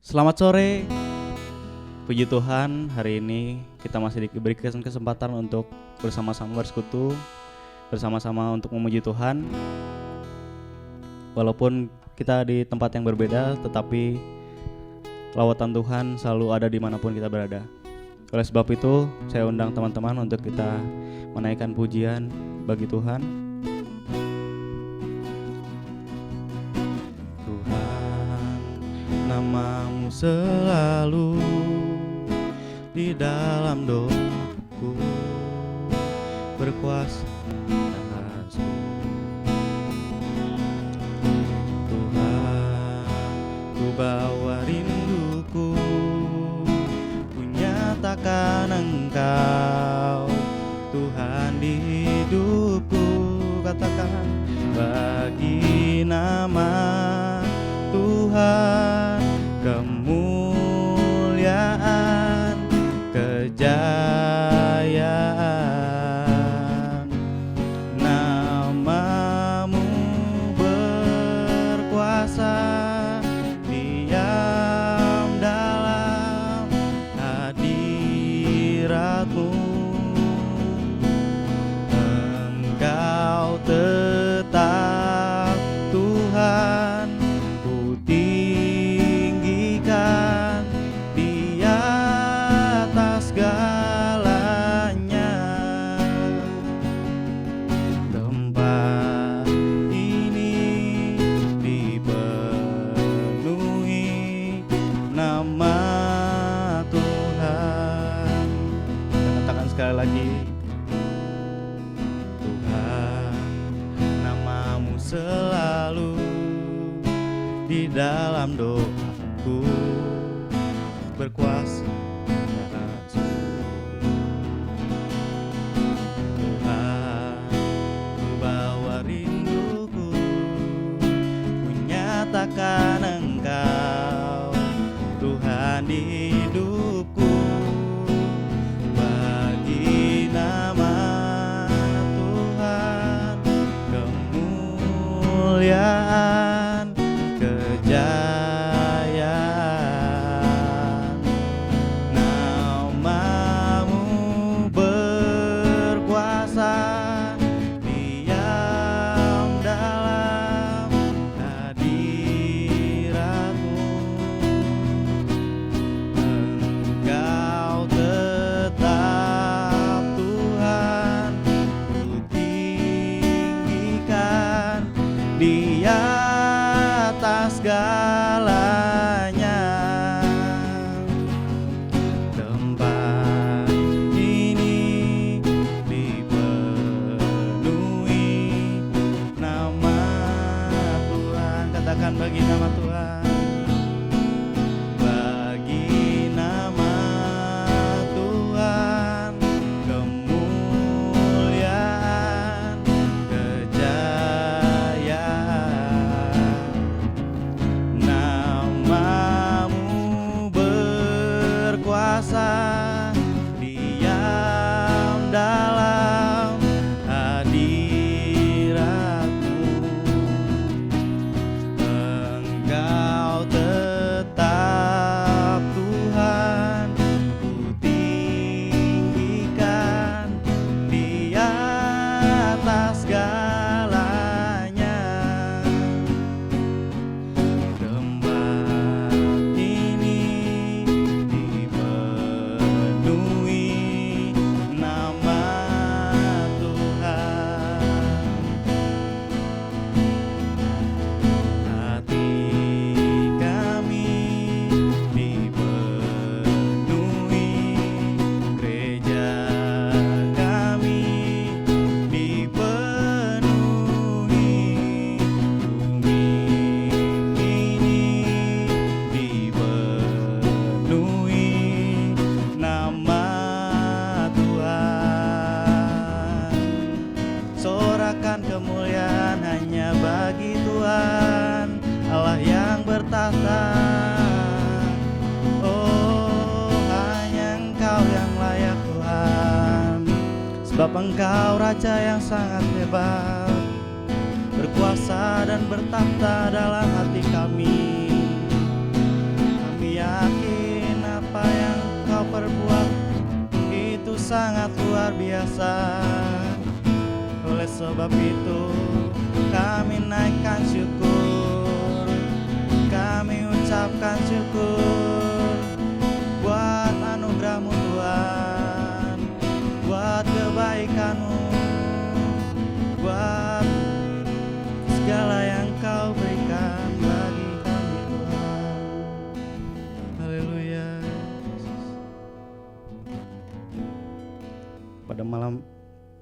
Selamat sore, puji Tuhan, hari ini kita masih diberi kesempatan untuk bersama-sama bersekutu, bersama-sama untuk memuji Tuhan. Walaupun kita di tempat yang berbeda, tetapi lawatan Tuhan selalu ada dimanapun kita berada. Oleh sebab itu, saya undang teman-teman untuk kita menaikkan pujian bagi Tuhan. Namamu selalu di dalam doaku, berkuasa atasku. Tuhan, ku bawa rinduku, ku nyatakan Engkau Tuhan di hidupku. Katakan bagi nama Tuhan kemuliaan, kejayaan. Namamu berkuasa, diam dalam hadirat-Mu. Engkau tetap Tuhan, ku tinggikan di atas segalanya. Tempat ini dipenuhi nama Tuhan. Kita katakan sekali lagi, Tuhan, namamu selalu di dalam doaku, berkuasa atasku. Tuhan, ku bawa rinduku, ku nyatakan Engkau Tuhan di hidupku. Bagi nama Tuhan kemuliaan, kejayaan. Namamu berkuasa, diam dalam hadirat-Mu. Engkau tetap Tuhan, ku tinggikan di atas segalanya. Tempat ini dipenuhi nama Tuhan. Katakan bagi nama Tuhan. Bagi nama Tuhan kemuliaan, kejayaan. Namamu berkuasa, diam dalam hadirat-Mu. Engkau tetap Tuhan, ku tinggikan di atas segalanya. Tempat ini dipenuhi nama Tuhan. Hati kami dipenuhi, gereja kami dipenuhi, bumi ini dipenuhi nama Tuhan. Sorakan kemuliaan hanya bagi Tuhan, Allah yang bertahta. Oh, hanya Engkau yang layak Tuhan, sebab Engkau Raja yang sangat hebat, berkuasa dan bertahta dalam hati kami. Kami sangat luar biasa. Oleh sebab itu kami naikkan syukur, kami ucapkan syukur buat anugerah-Mu Tuhan, buat kebaikan-Mu, buat segala yang Kau berikan bagi kami Tuhan. Haleluya. Pada malam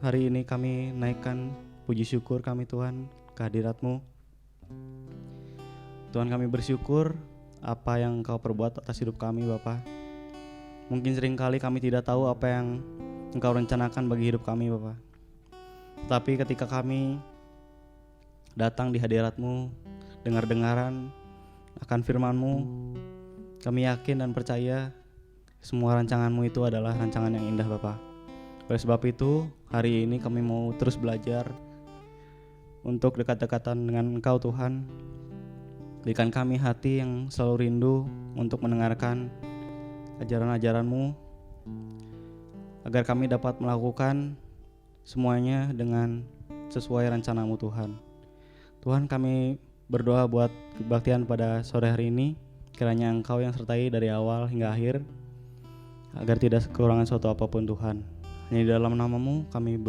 hari ini kami naikkan puji syukur kami Tuhan ke hadirat-Mu. Tuhan, kami bersyukur apa yang Kau perbuat atas hidup kami Bapa. Mungkin seringkali kami tidak tahu apa yang Engkau rencanakan bagi hidup kami Bapa. Tetapi ketika kami datang di hadirat-Mu, dengar-dengaran akan firman-Mu, kami yakin dan percaya semua rancangan-Mu itu adalah rancangan yang indah Bapa. Oleh sebab itu hari ini kami mau terus belajar untuk dekat-dekatan dengan Engkau Tuhan. Berikan kami hati yang selalu rindu untuk mendengarkan ajaran-ajaran-Mu, agar kami dapat melakukan semuanya dengan sesuai rencana-Mu Tuhan. Tuhan, kami berdoa buat kebaktian pada sore hari ini, kiranya Engkau yang sertai dari awal hingga akhir, agar tidak kekurangan suatu apapun Tuhan. Hanya di dalam nama-Mu kami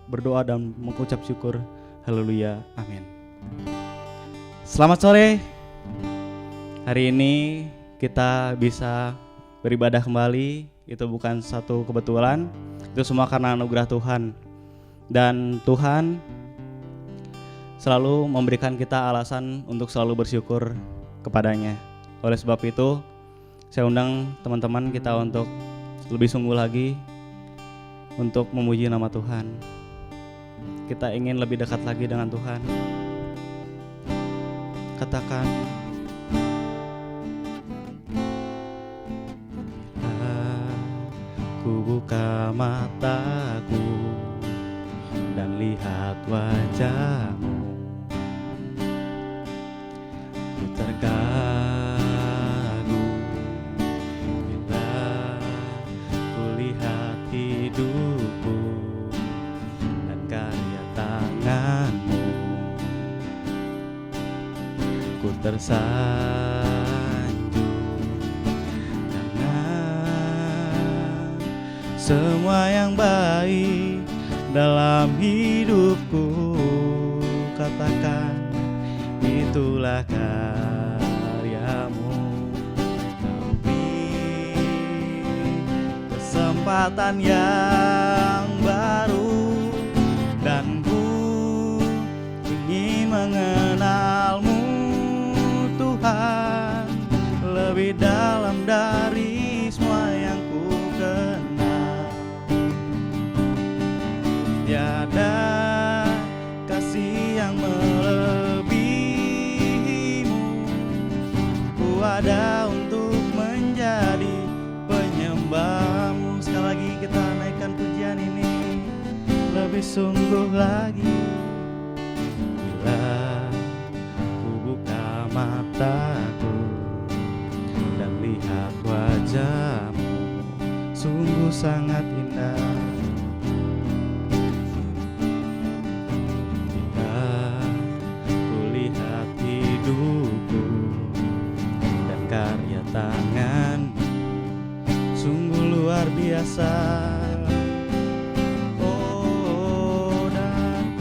berdoa dan mengucap syukur. Haleluya, amin. Selamat sore. Hari ini kita bisa beribadah kembali. Itu bukan satu kebetulan, itu semua karena anugerah Tuhan. Dan Tuhan selalu memberikan kita alasan untuk selalu bersyukur kepadanya. Oleh sebab itu saya undang teman-teman kita untuk lebih sungguh lagi untuk memuji nama Tuhan. Kita ingin lebih dekat lagi dengan Tuhan. Katakan, aku buka mataku dan lihat wajah-Mu, ku terkagum bila ku lihat hidupku dan karya tangan-Mu. Ku tersanjung karena semua yang baik dalam hidupku. Katakan, itulah karya-Mu. Kau beri kesempatan yang baru, dan ku ingin mengenal-Mu Tuhan lebih dalam dari semua yang ku kenal. Tiada kasih yang melebihi-Mu. Ku ada untuk menjadi penyembah-Mu. Sekali lagi kita naikkan pujian ini lebih sungguh lagi. Bila ku buka mataku dan lihat wajah-Mu, sungguh sangat indah. Hidupku dan karya tangan-Mu sungguh luar biasa. Oh, dan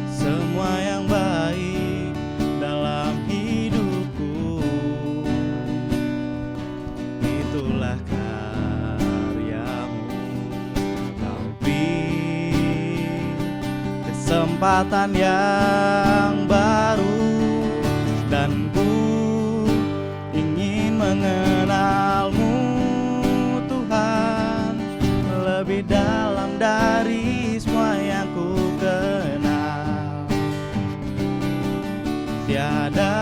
semua yang baik dalam hidupku, itulah karya-Mu. Kau beri kesempatan yang baru, dan ku ingin mengenal-Mu Tuhan lebih dalam dari semua yang ku kenal. Tiada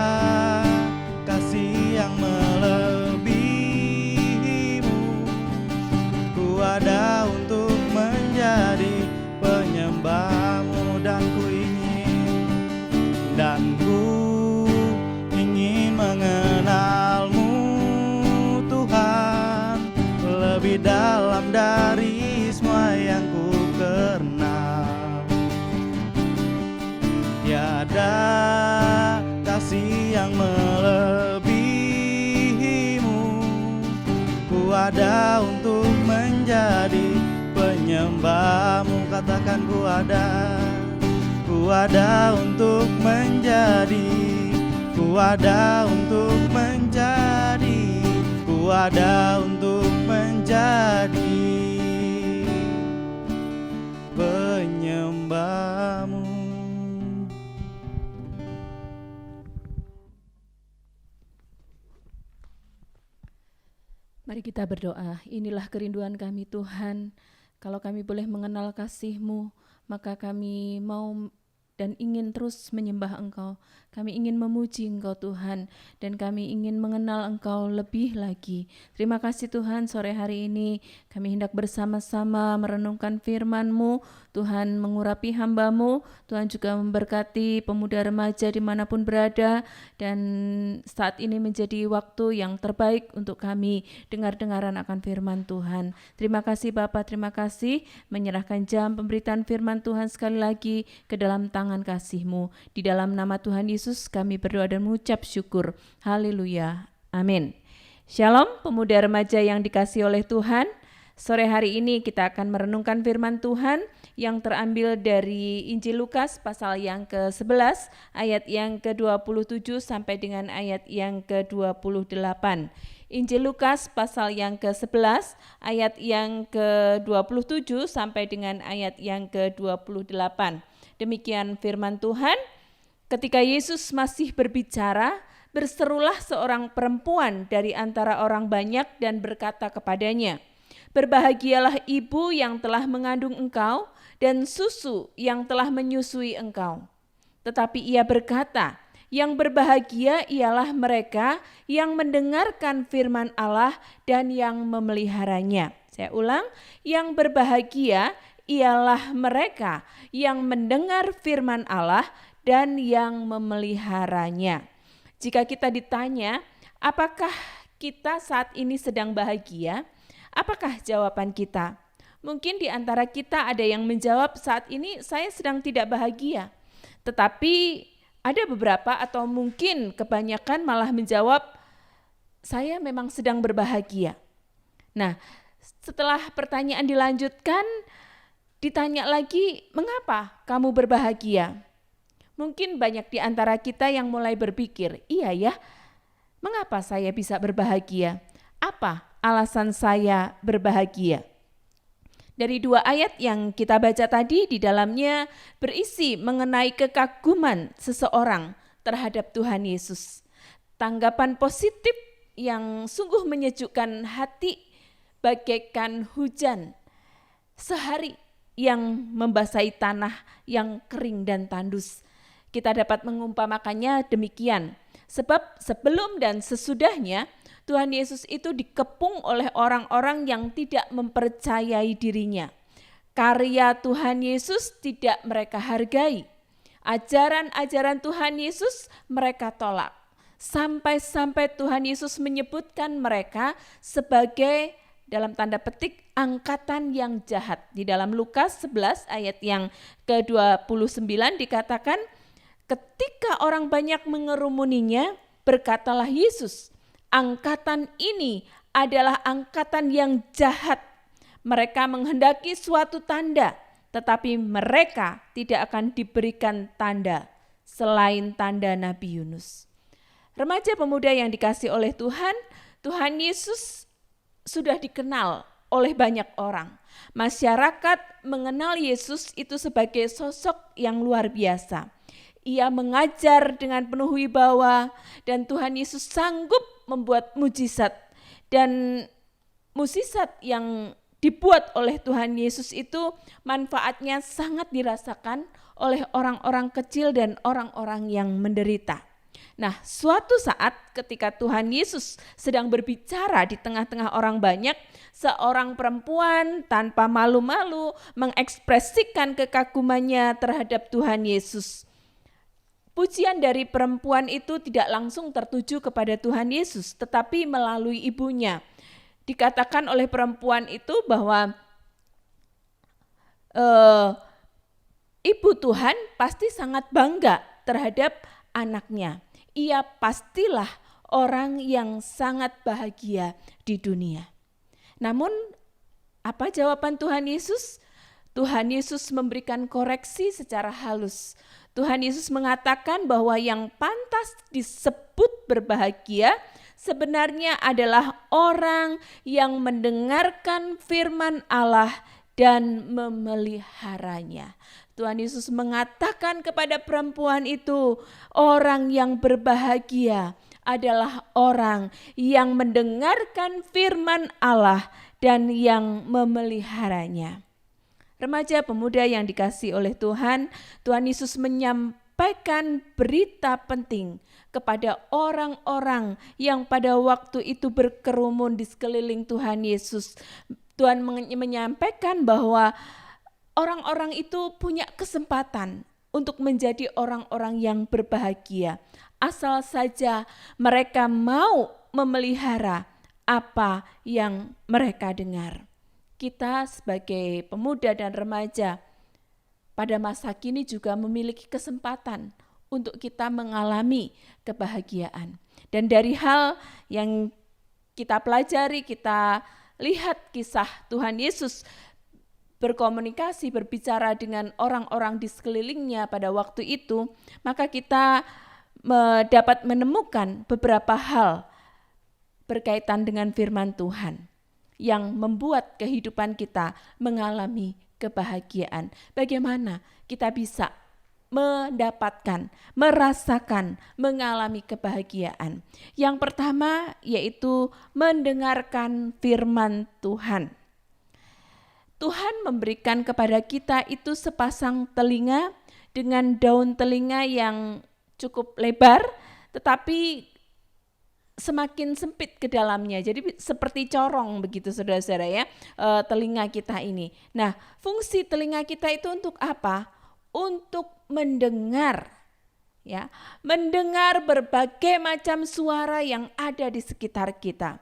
kasih yang melebihi-Mu. Ku ada untuk menjadi penyembah-Mu, dan ku ingin mengenal-Mu Tuhan lebih dalam tiada kasih yang melebihimu. Ku ada untuk menjadi penyembahmu. Katakan ku ada untuk menjadi, ku ada untuk menjadi, ku ada untuk menjadi penyembahmu. Mari kita berdoa. Inilah kerinduan kami Tuhan. Kalau kami boleh mengenal kasih-Mu, maka kami mau dan ingin terus menyembah Engkau. Kami ingin memuji Engkau Tuhan, dan kami ingin mengenal Engkau lebih lagi. Terima kasih Tuhan, sore hari ini kami hendak bersama-sama merenungkan firman-Mu. Tuhan mengurapi hamba-Mu, Tuhan juga memberkati pemuda remaja dimanapun berada, dan saat ini menjadi waktu yang terbaik untuk kami dengar-dengaran akan firman Tuhan. Terima kasih Bapa, terima kasih menyerahkan jam pemberitaan firman Tuhan sekali lagi ke dalam tangan kasih-Mu. Di dalam nama Tuhan Yesus kami berdoa dan mengucap syukur. Haleluya. Amin. Shalom pemuda remaja yang dikasihi oleh Tuhan. Sore hari ini kita akan merenungkan firman Tuhan yang terambil dari Injil Lukas pasal yang ke-11 ayat yang ke-27 sampai dengan ayat yang ke-28. Injil Lukas pasal yang ke-11 ayat yang ke-27 sampai dengan ayat yang ke-28. Demikian firman Tuhan. Ketika Yesus masih berbicara, berserulah seorang perempuan dari antara orang banyak dan berkata kepadanya, "Berbahagialah ibu yang telah mengandung engkau dan susu yang telah menyusui engkau." Tetapi ia berkata, "Yang berbahagia ialah mereka yang mendengarkan firman Allah dan yang memeliharanya." Saya ulang, yang berbahagia ialah mereka yang mendengar firman Allah dan yang memeliharanya. Jika kita ditanya, apakah kita saat ini sedang bahagia? Apakah jawaban kita? Mungkin di antara kita ada yang menjawab, saat ini saya sedang tidak bahagia. Tetapi ada beberapa atau mungkin kebanyakan malah menjawab, saya memang sedang berbahagia. Nah, setelah pertanyaan dilanjutkan, ditanya lagi, mengapa kamu berbahagia? Mungkin banyak di antara kita yang mulai berpikir, iya ya, mengapa saya bisa berbahagia? Apa alasan saya berbahagia? Dari dua ayat yang kita baca tadi, di dalamnya berisi mengenai kekaguman seseorang terhadap Tuhan Yesus. Tanggapan positif yang sungguh menyejukkan hati bagaikan hujan sehari yang membasahi tanah yang kering dan tandus. Kita dapat mengumpamakannya demikian, sebab sebelum dan sesudahnya Tuhan Yesus itu dikepung oleh orang-orang yang tidak mempercayai dirinya. Karya Tuhan Yesus tidak mereka hargai. Ajaran-ajaran Tuhan Yesus mereka tolak. Sampai-sampai Tuhan Yesus menyebutkan mereka sebagai, dalam tanda petik, angkatan yang jahat. Di dalam Lukas 11 ayat yang ke-29 dikatakan, ketika orang banyak mengerumuninya, berkatalah Yesus, angkatan ini adalah angkatan yang jahat. Mereka menghendaki suatu tanda, tetapi mereka tidak akan diberikan tanda selain tanda Nabi Yunus. Remaja pemuda yang dikasihi oleh Tuhan, Tuhan Yesus sudah dikenal oleh banyak orang. Masyarakat mengenal Yesus itu sebagai sosok yang luar biasa. Ia mengajar dengan penuh wibawa dan Tuhan Yesus sanggup membuat mujizat. Dan mujizat yang dibuat oleh Tuhan Yesus itu manfaatnya sangat dirasakan oleh orang-orang kecil dan orang-orang yang menderita. Nah, suatu saat ketika Tuhan Yesus sedang berbicara di tengah-tengah orang banyak, seorang perempuan tanpa malu-malu mengekspresikan kekagumannya terhadap Tuhan Yesus. Pujian dari perempuan itu tidak langsung tertuju kepada Tuhan Yesus, tetapi melalui ibunya. Dikatakan oleh perempuan itu bahwa ibu Tuhan pasti sangat bangga terhadap anaknya. Ia pastilah orang yang sangat bahagia di dunia. Namun apa jawaban Tuhan Yesus? Tuhan Yesus memberikan koreksi secara halus. Tuhan Yesus mengatakan bahwa yang pantas disebut berbahagia sebenarnya adalah orang yang mendengarkan firman Allah dan memeliharanya. Tuhan Yesus mengatakan kepada perempuan itu, orang yang berbahagia adalah orang yang mendengarkan firman Allah dan yang memeliharanya. Remaja pemuda yang dikasihi oleh Tuhan, Tuhan Yesus menyampaikan berita penting kepada orang-orang yang pada waktu itu berkerumun di sekeliling Tuhan Yesus. Tuhan menyampaikan bahwa orang-orang itu punya kesempatan untuk menjadi orang-orang yang berbahagia, asal saja mereka mau memelihara apa yang mereka dengar. Kita sebagai pemuda dan remaja pada masa kini juga memiliki kesempatan untuk kita mengalami kebahagiaan. Dan dari hal yang kita pelajari, kita lihat kisah Tuhan Yesus berkomunikasi, berbicara dengan orang-orang di sekelilingnya pada waktu itu, maka kita dapat menemukan beberapa hal berkaitan dengan firman Tuhan yang membuat kehidupan kita mengalami kebahagiaan. Bagaimana kita bisa mendapatkan, merasakan, mengalami kebahagiaan? Yang pertama yaitu mendengarkan firman Tuhan. Tuhan memberikan kepada kita itu sepasang telinga dengan daun telinga yang cukup lebar, tetapi semakin sempit ke dalamnya. Jadi seperti corong begitu saudara-saudara ya, telinga kita ini. Nah, fungsi telinga kita itu untuk apa? Untuk mendengar, ya, mendengar berbagai macam suara yang ada di sekitar kita,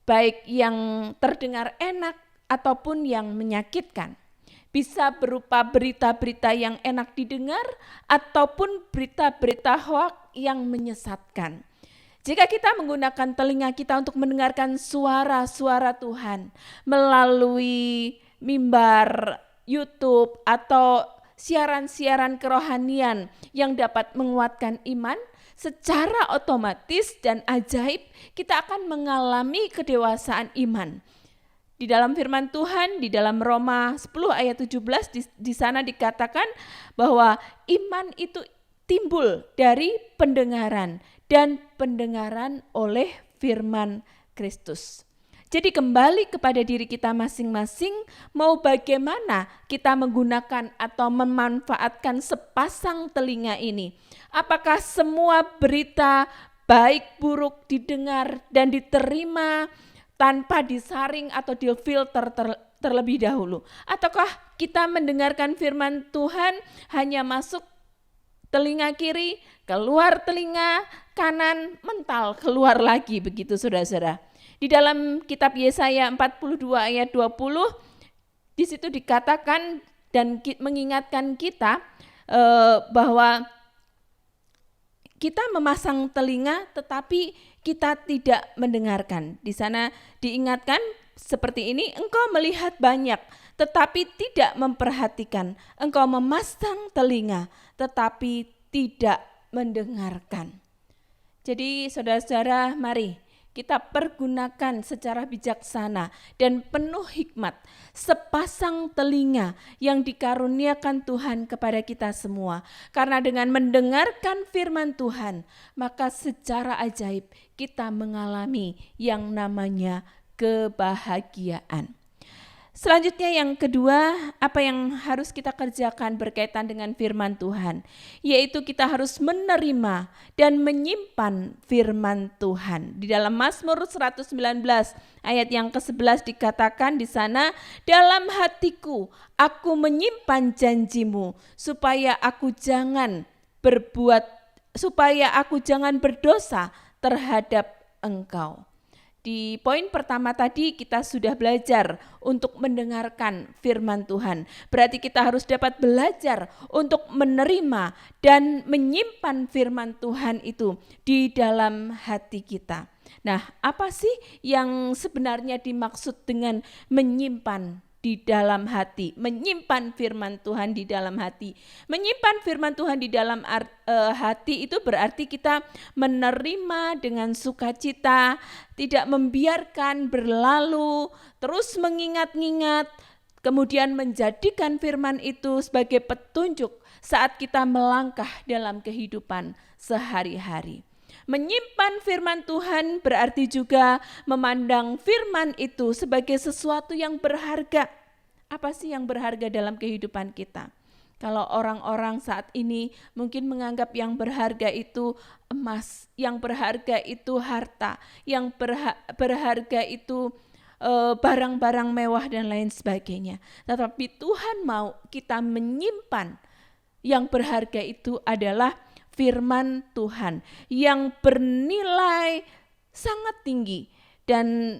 baik yang terdengar enak ataupun yang menyakitkan. Bisa berupa berita-berita yang enak didengar ataupun berita-berita hoak yang menyesatkan. Jika kita menggunakan telinga kita untuk mendengarkan suara-suara Tuhan melalui mimbar YouTube atau siaran-siaran kerohanian yang dapat menguatkan iman, secara otomatis dan ajaib kita akan mengalami kedewasaan iman. Di dalam firman Tuhan, di dalam Roma 10 ayat 17, di sana dikatakan bahwa iman itu timbul dari pendengaran dan pendengaran oleh firman Kristus. Jadi kembali kepada diri kita masing-masing, mau bagaimana kita menggunakan atau memanfaatkan sepasang telinga ini. Apakah semua berita baik buruk didengar dan diterima tanpa disaring atau difilter terlebih dahulu? Ataukah kita mendengarkan firman Tuhan hanya masuk telinga kiri, keluar telinga kanan, mental keluar lagi begitu saudara-saudara? Di dalam kitab Yesaya 42 ayat 20, di situ dikatakan dan mengingatkan kita bahwa kita memasang telinga tetapi kita tidak mendengarkan. Di sana diingatkan seperti ini, engkau melihat banyak tetapi tidak memperhatikan. Engkau memasang telinga tetapi tidak mendengarkan. Jadi saudara-saudara, mari kita pergunakan secara bijaksana dan penuh hikmat sepasang telinga yang dikaruniakan Tuhan kepada kita semua. Karena dengan mendengarkan firman Tuhan, maka secara ajaib kita mengalami yang namanya kebahagiaan. Selanjutnya yang kedua, apa yang harus kita kerjakan berkaitan dengan firman Tuhan? Yaitu kita harus menerima dan menyimpan firman Tuhan. Di dalam Mazmur 119 ayat yang ke-11 dikatakan di sana, dalam hatiku aku menyimpan janjimu supaya aku jangan berdosa terhadap engkau. Di Di poin pertama tadi kita sudah belajar untuk mendengarkan firman Tuhan. Berarti kita harus dapat belajar untuk menerima dan menyimpan firman Tuhan itu di dalam hati kita. Nah, apa sih yang sebenarnya dimaksud dengan menyimpan di dalam hati, menyimpan firman Tuhan di dalam hati? Menyimpan firman Tuhan di dalam hati itu berarti kita menerima dengan sukacita, tidak membiarkan berlalu, terus mengingat-ingat, kemudian menjadikan firman itu sebagai petunjuk saat kita melangkah dalam kehidupan sehari-hari. Menyimpan firman Tuhan berarti juga memandang firman itu sebagai sesuatu yang berharga. Apa sih yang berharga dalam kehidupan kita? Kalau orang-orang saat ini mungkin menganggap yang berharga itu emas, yang berharga itu harta, yang berharga itu barang-barang mewah dan lain sebagainya. Tetapi Tuhan mau kita menyimpan yang berharga itu adalah firman Tuhan yang bernilai sangat tinggi, dan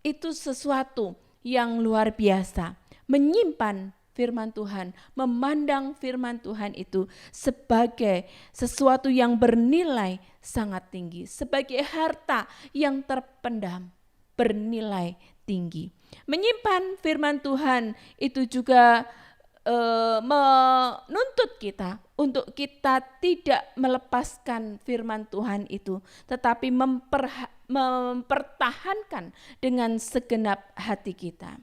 itu sesuatu yang luar biasa. Menyimpan firman Tuhan, memandang firman Tuhan itu sebagai sesuatu yang bernilai sangat tinggi, sebagai harta yang terpendam, bernilai tinggi. Menyimpan firman Tuhan itu juga menuntut kita untuk kita tidak melepaskan firman Tuhan itu, tetapi mempertahankan dengan segenap hati kita.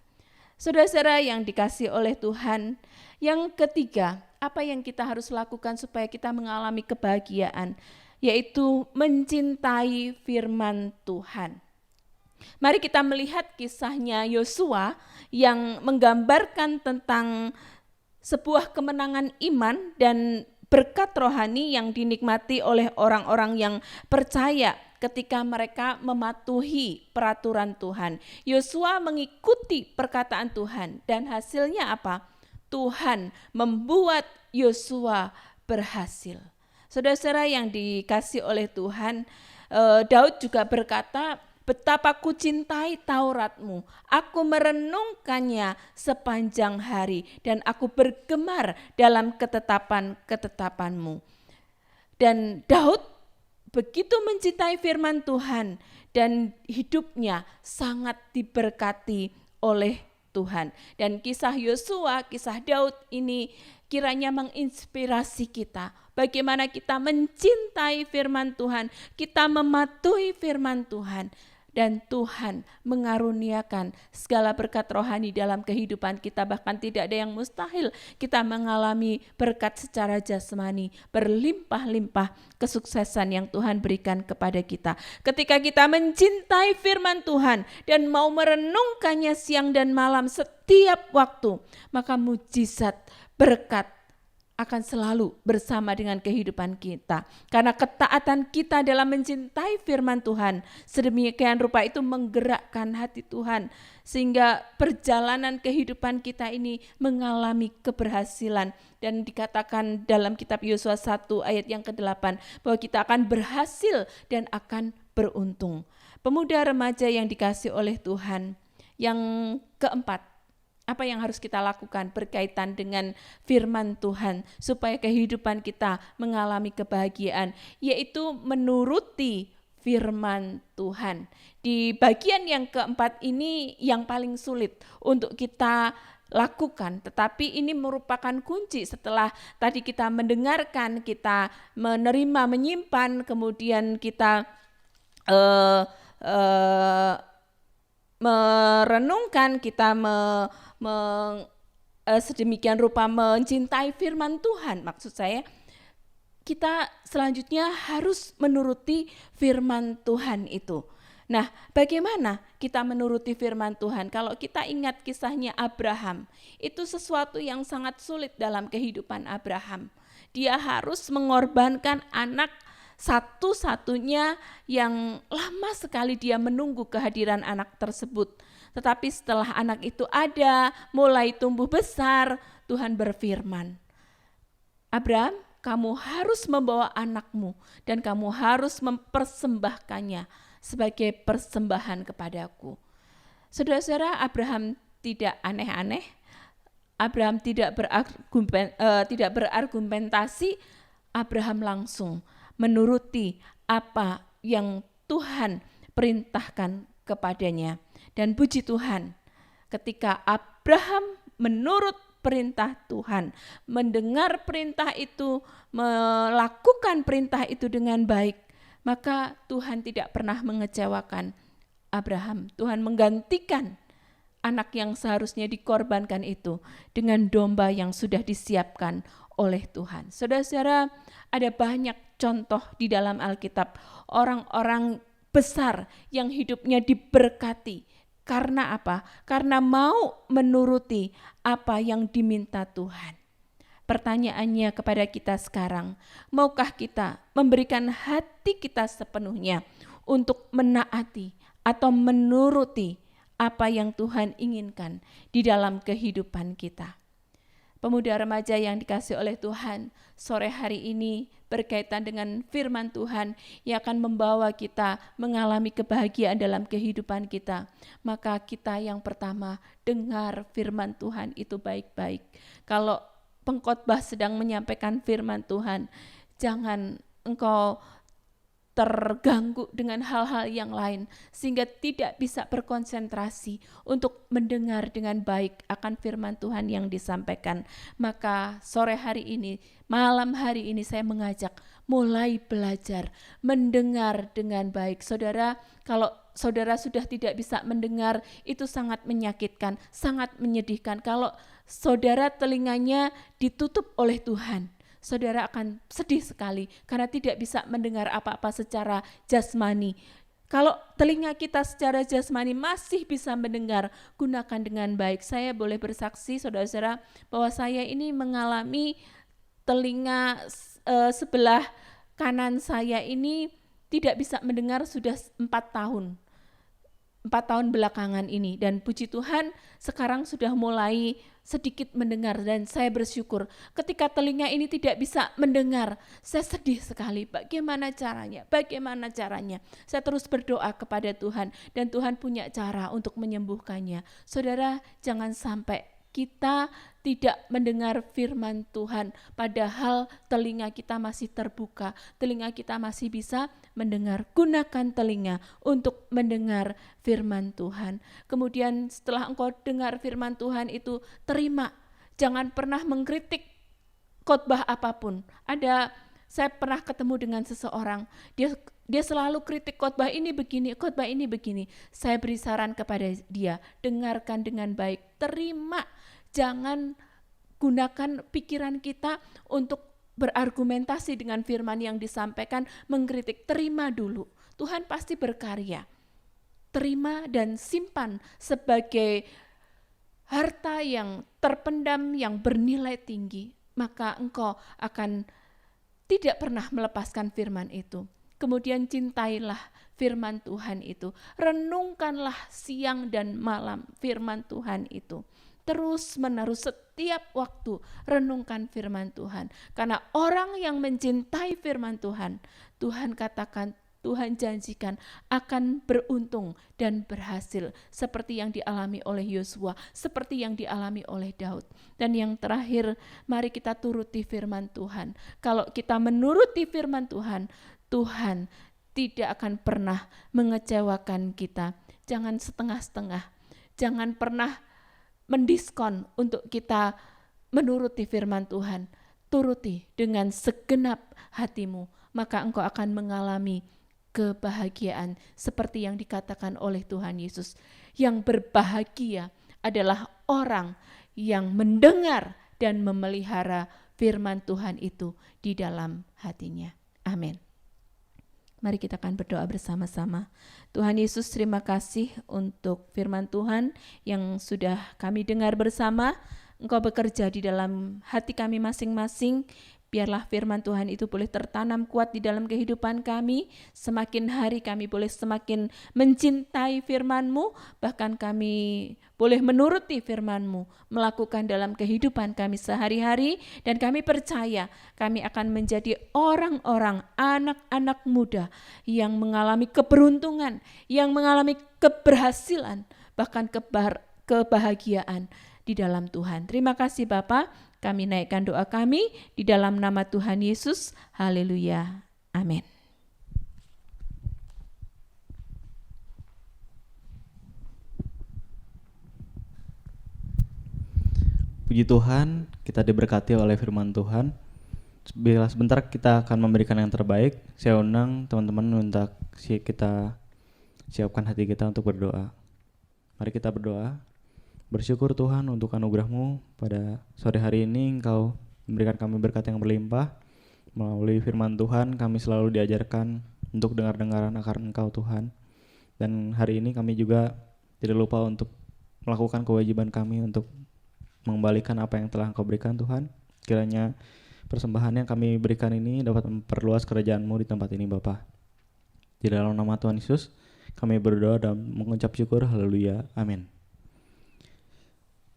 Saudara-saudara yang dikasihi oleh Tuhan, yang ketiga, apa yang kita harus lakukan supaya kita mengalami kebahagiaan, yaitu mencintai firman Tuhan. Mari kita melihat kisahnya Yosua yang menggambarkan tentang sebuah kemenangan iman dan berkat rohani yang dinikmati oleh orang-orang yang percaya ketika mereka mematuhi peraturan Tuhan. Yosua mengikuti perkataan Tuhan dan hasilnya apa? Tuhan membuat Yosua berhasil. Saudara-saudara yang dikasihi oleh Tuhan, Daud juga berkata, betapa ku cintai Tauratmu, aku merenungkannya sepanjang hari, dan aku bergemar dalam ketetapan-ketetapanmu. Dan Daud begitu mencintai firman Tuhan, dan hidupnya sangat diberkati oleh Tuhan. Dan kisah Yosua, kisah Daud ini kiranya menginspirasi kita. Bagaimana kita mencintai firman Tuhan, kita mematuhi firman Tuhan, dan Tuhan mengaruniakan segala berkat rohani dalam kehidupan kita. Bahkan tidak ada yang mustahil kita mengalami berkat secara jasmani, berlimpah-limpah kesuksesan yang Tuhan berikan kepada kita. Ketika kita mencintai firman Tuhan dan mau merenungkannya siang dan malam setiap waktu, maka mujizat berkat akan selalu bersama dengan kehidupan kita. Karena ketaatan kita dalam mencintai firman Tuhan sedemikian rupa itu menggerakkan hati Tuhan, sehingga perjalanan kehidupan kita ini mengalami keberhasilan. Dan dikatakan dalam kitab Yosua 1 ayat yang ke-8 bahwa kita akan berhasil dan akan beruntung. Pemuda remaja yang dikasihi oleh Tuhan, yang keempat, apa yang harus kita lakukan berkaitan dengan firman Tuhan supaya kehidupan kita mengalami kebahagiaan, yaitu menuruti firman Tuhan. Di bagian yang keempat ini yang paling sulit untuk kita lakukan, tetapi ini merupakan kunci. Setelah tadi kita mendengarkan, kita menerima, menyimpan, kemudian kita merenungkan, kita sedemikian rupa mencintai firman Tuhan. Maksud saya, kita selanjutnya harus menuruti firman Tuhan itu. Nah, bagaimana kita menuruti firman Tuhan? Kalau kita ingat kisahnya Abraham, itu sesuatu yang sangat sulit dalam kehidupan Abraham. Dia harus mengorbankan anak satu-satunya yang lama sekali dia menunggu kehadiran anak tersebut. Tetapi setelah anak itu ada, mulai tumbuh besar, Tuhan berfirman, Abraham, kamu harus membawa anakmu dan kamu harus mempersembahkannya sebagai persembahan kepadaku. Saudara-saudara, Abraham tidak aneh-aneh. Abraham tidak berargumentasi. Abraham langsung menuruti apa yang Tuhan perintahkan kepadanya. Dan puji Tuhan, ketika Abraham menurut perintah Tuhan, mendengar perintah itu, melakukan perintah itu dengan baik, maka Tuhan tidak pernah mengecewakan Abraham. Tuhan menggantikan anak yang seharusnya dikorbankan itu dengan domba yang sudah disiapkan oleh Tuhan. Saudara-saudara, ada banyak contoh di dalam Alkitab, orang-orang besar yang hidupnya diberkati. Karena apa? Karena mau menuruti apa yang diminta Tuhan. Pertanyaannya kepada kita sekarang, maukah kita memberikan hati kita sepenuhnya untuk menaati atau menuruti apa yang Tuhan inginkan di dalam kehidupan kita? Pemuda remaja yang dikasihi oleh Tuhan, sore hari ini berkaitan dengan firman Tuhan yang akan membawa kita mengalami kebahagiaan dalam kehidupan kita. Maka kita yang pertama, dengar firman Tuhan itu baik-baik. Kalau pengkhotbah sedang menyampaikan firman Tuhan, jangan engkau terganggu dengan hal-hal yang lain sehingga tidak bisa berkonsentrasi untuk mendengar dengan baik akan firman Tuhan yang disampaikan. Maka sore hari ini, malam hari ini saya mengajak mulai belajar mendengar dengan baik. Saudara, kalau saudara sudah tidak bisa mendengar, itu sangat menyakitkan, sangat menyedihkan. Kalau saudara telinganya ditutup oleh Tuhan, saudara akan sedih sekali karena tidak bisa mendengar apa-apa secara jasmani. Kalau telinga kita secara jasmani masih bisa mendengar, gunakan dengan baik. Saya boleh bersaksi, saudara-saudara, bahwa saya ini mengalami telinga sebelah kanan saya ini tidak bisa mendengar sudah 4 tahun. 4 tahun belakangan ini, dan puji Tuhan sekarang sudah mulai sedikit mendengar, dan saya bersyukur. Ketika telinga ini tidak bisa mendengar, saya sedih sekali. Bagaimana caranya? Saya terus berdoa kepada Tuhan, dan Tuhan punya cara untuk menyembuhkannya. Saudara, jangan sampai kita tidak mendengar firman Tuhan, padahal telinga kita masih terbuka, telinga kita masih bisa mendengar. Gunakan telinga untuk mendengar firman Tuhan. Kemudian setelah engkau dengar firman Tuhan itu, terima. Jangan pernah mengkritik khotbah apapun. Saya pernah ketemu dengan seseorang, dia selalu kritik khotbah ini begini, khotbah ini begini. Saya beri saran kepada dia, dengarkan dengan baik, terima. Jangan gunakan pikiran kita untuk berargumentasi dengan firman yang disampaikan, mengkritik. Terima dulu, Tuhan pasti berkarya. Terima dan simpan sebagai harta yang terpendam, yang bernilai tinggi. Maka engkau akan tidak pernah melepaskan firman itu. Kemudian cintailah firman Tuhan itu. Renungkanlah siang dan malam firman Tuhan itu. Terus menerus setiap waktu renungkan firman Tuhan. Karena orang yang mencintai firman Tuhan, Tuhan katakan, Tuhan janjikan akan beruntung dan berhasil. Seperti yang dialami oleh Yosua, seperti yang dialami oleh Daud. Dan yang terakhir, mari kita turuti firman Tuhan. Kalau kita menuruti firman Tuhan, Tuhan tidak akan pernah mengecewakan kita. Jangan setengah-setengah. Jangan pernah mendiskon untuk kita menuruti firman Tuhan. Turuti dengan segenap hatimu, maka engkau akan mengalami kebahagiaan seperti yang dikatakan oleh Tuhan Yesus. Yang berbahagia adalah orang yang mendengar dan memelihara firman Tuhan itu di dalam hatinya. Amin. Mari kita akan berdoa bersama-sama. Tuhan Yesus, terima kasih untuk firman Tuhan yang sudah kami dengar bersama. Engkau bekerja di dalam hati kami masing-masing. Biarlah firman Tuhan itu boleh tertanam kuat di dalam kehidupan kami. Semakin hari kami boleh semakin mencintai firman-Mu, bahkan kami boleh menuruti firman-Mu, melakukan dalam kehidupan kami sehari-hari, dan kami percaya kami akan menjadi orang-orang, anak-anak muda yang mengalami keberuntungan, yang mengalami keberhasilan, bahkan kebahagiaan di dalam Tuhan. Terima kasih Bapa, kami naikkan doa kami di dalam nama Tuhan Yesus. Haleluya. Amin. Puji Tuhan, kita diberkati oleh firman Tuhan. Bila sebentar kita akan memberikan yang terbaik, saya undang teman-teman untuk kita siapkan hati kita untuk berdoa. Mari kita berdoa. Bersyukur Tuhan untuk anugerah-Mu pada sore hari ini. Engkau memberikan kami berkat yang berlimpah. Melalui firman Tuhan kami selalu diajarkan untuk dengar-dengaran akan Engkau Tuhan. Dan hari ini kami juga tidak lupa untuk melakukan kewajiban kami untuk mengembalikan apa yang telah Engkau berikan Tuhan. Kiranya persembahan yang kami berikan ini dapat memperluas kerajaan-Mu di tempat ini Bapa. Di dalam nama Tuhan Yesus kami berdoa dan mengucap syukur. Haleluya. Amin.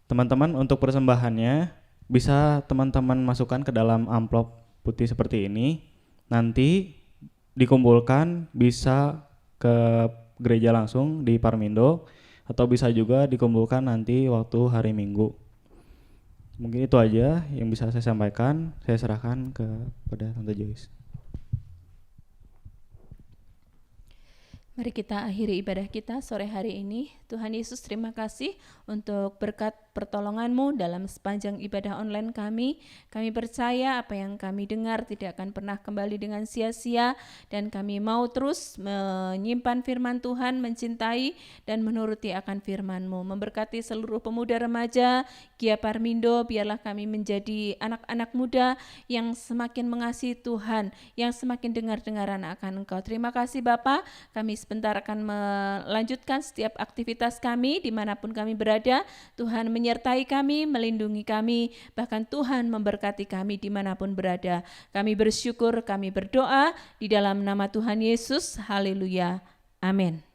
Teman-teman, untuk persembahannya bisa teman-teman masukkan ke dalam amplop putih seperti ini. Nanti dikumpulkan bisa ke gereja langsung di Parmindo, atau bisa juga dikumpulkan nanti waktu hari Minggu. Mungkin itu aja yang bisa saya sampaikan. Saya serahkan kepada Tante Joyce. Mari kita akhiri ibadah kita sore hari ini. Tuhan Yesus, terima kasih untuk berkat pertolongan-Mu dalam sepanjang ibadah online kami. Kami percaya apa yang kami dengar tidak akan pernah kembali dengan sia-sia, dan kami mau terus menyimpan firman Tuhan, mencintai dan menuruti akan firman-Mu. Memberkati seluruh pemuda remaja Gia Parmindo, biarlah kami menjadi anak-anak muda yang semakin mengasihi Tuhan, yang semakin dengar-dengaran akan Engkau. Terima kasih Bapa, kami sebentar akan melanjutkan setiap aktivitas kami dimanapun kami berada. Tuhan menyertai kami, melindungi kami, bahkan Tuhan memberkati kami dimanapun berada. Kami bersyukur, kami berdoa di dalam nama Tuhan Yesus. Haleluya. Amin.